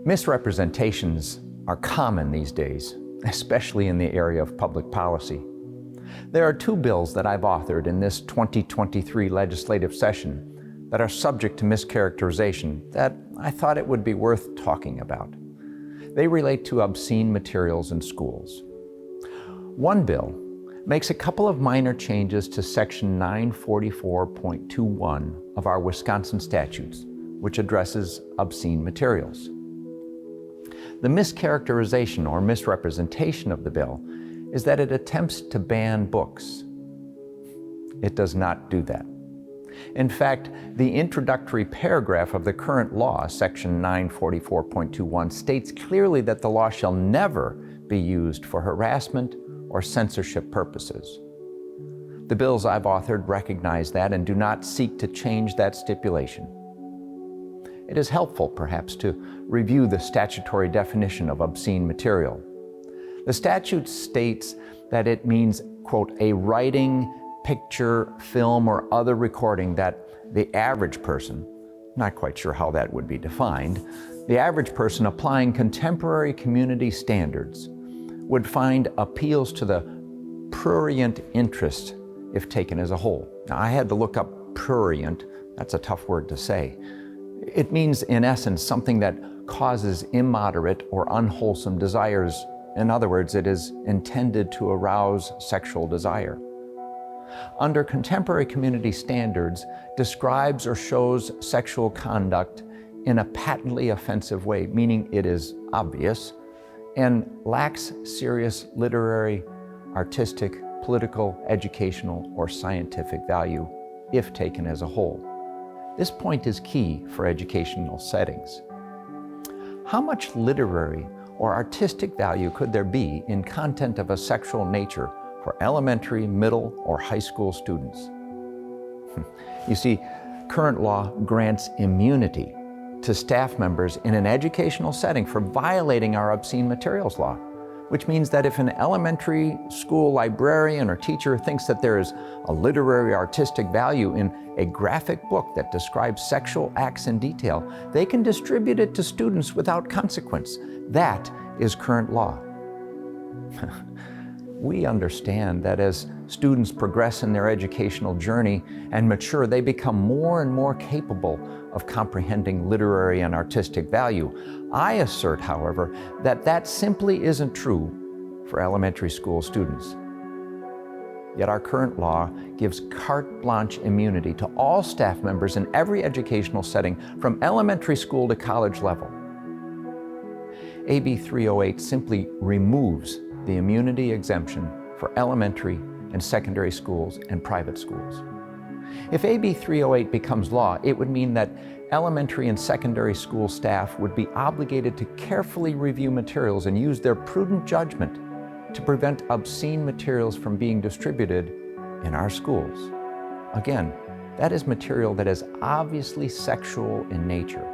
Misrepresentations are common these days, especially in the area of public policy. There are two bills that I've authored in this 2023 legislative session that are subject to mischaracterization that I thought it would be worth talking about. They relate to obscene materials in schools. One bill makes a couple of minor changes to Section 944.21 of our Wisconsin statutes, which addresses obscene materials. The mischaracterization or misrepresentation of the bill is that it attempts to ban books. It does not do that. In fact, the introductory paragraph of the current law, Section 944.21, states clearly that the law shall never be used for harassment or censorship purposes. The bills I've authored recognize that and do not seek to change that stipulation. It is helpful, perhaps, to review the statutory definition of obscene material. The statute states that it means, quote, a writing, picture, film, or other recording that the average person, not quite sure how that would be defined, the average person applying contemporary community standards would find appeals to the prurient interest if taken as a whole. Now, I had to look up prurient. That's a tough word to say. It means, in essence, something that causes immoderate or unwholesome desires. In other words, it is intended to arouse sexual desire. Under contemporary community standards, describes or shows sexual conduct in a patently offensive way, meaning it is obvious, and lacks serious literary, artistic, political, educational, or scientific value if taken as a whole. This point is key for educational settings. How much literary or artistic value could there be in content of a sexual nature for elementary, middle, or high school students? You see, current law grants immunity to staff members in an educational setting for violating our obscene materials law, which means that if an elementary school librarian or teacher thinks that there is a literary artistic value in a graphic book that describes sexual acts in detail, they can distribute it to students without consequence. That is current law. We understand that as students progress in their educational journey and mature, they become more and more capable of comprehending literary and artistic value. I assert, however, that that simply isn't true for elementary school students. Yet our current law gives carte blanche immunity to all staff members in every educational setting from elementary school to college level. AB 308 simply removes the immunity exemption for elementary and secondary schools and private schools. If AB 308 becomes law, it would mean that elementary and secondary school staff would be obligated to carefully review materials and use their prudent judgment to prevent obscene materials from being distributed in our schools. Again, that is material that is obviously sexual in nature.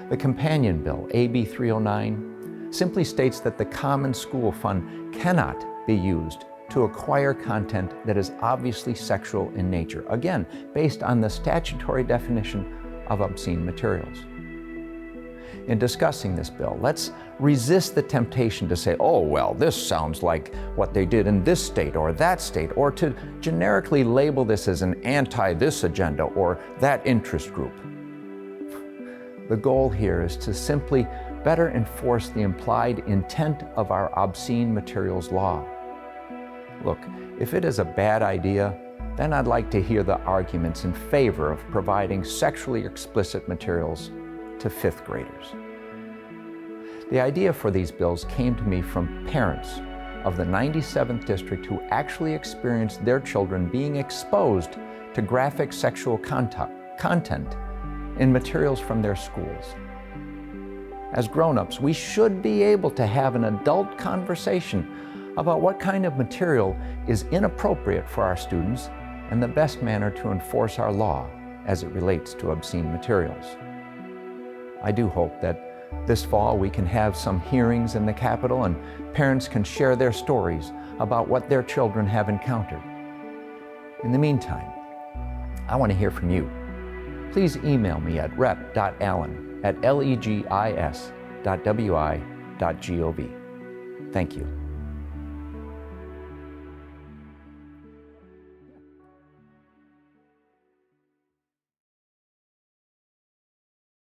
The companion bill, AB 309, simply states that the Common School Fund cannot be used to acquire content that is obviously sexual in nature, again, based on the statutory definition of obscene materials. In discussing this bill, let's resist the temptation to say, oh, well, this sounds like what they did in this state or that state, or to generically label this as an anti-this agenda or that interest group. The goal here is to simply better enforce the implied intent of our obscene materials law. Look, if it is a bad idea, then I'd like to hear the arguments in favor of providing sexually explicit materials to fifth graders. The idea for these bills came to me from parents of the 97th District who actually experienced their children being exposed to graphic sexual content in materials from their schools. As grown-ups, we should be able to have an adult conversation about what kind of material is inappropriate for our students and the best manner to enforce our law as it relates to obscene materials. I do hope that this fall we can have some hearings in the Capitol and parents can share their stories about what their children have encountered. In the meantime, I want to hear from you. please email me at rep.allen@legis.wi.gov. Thank you.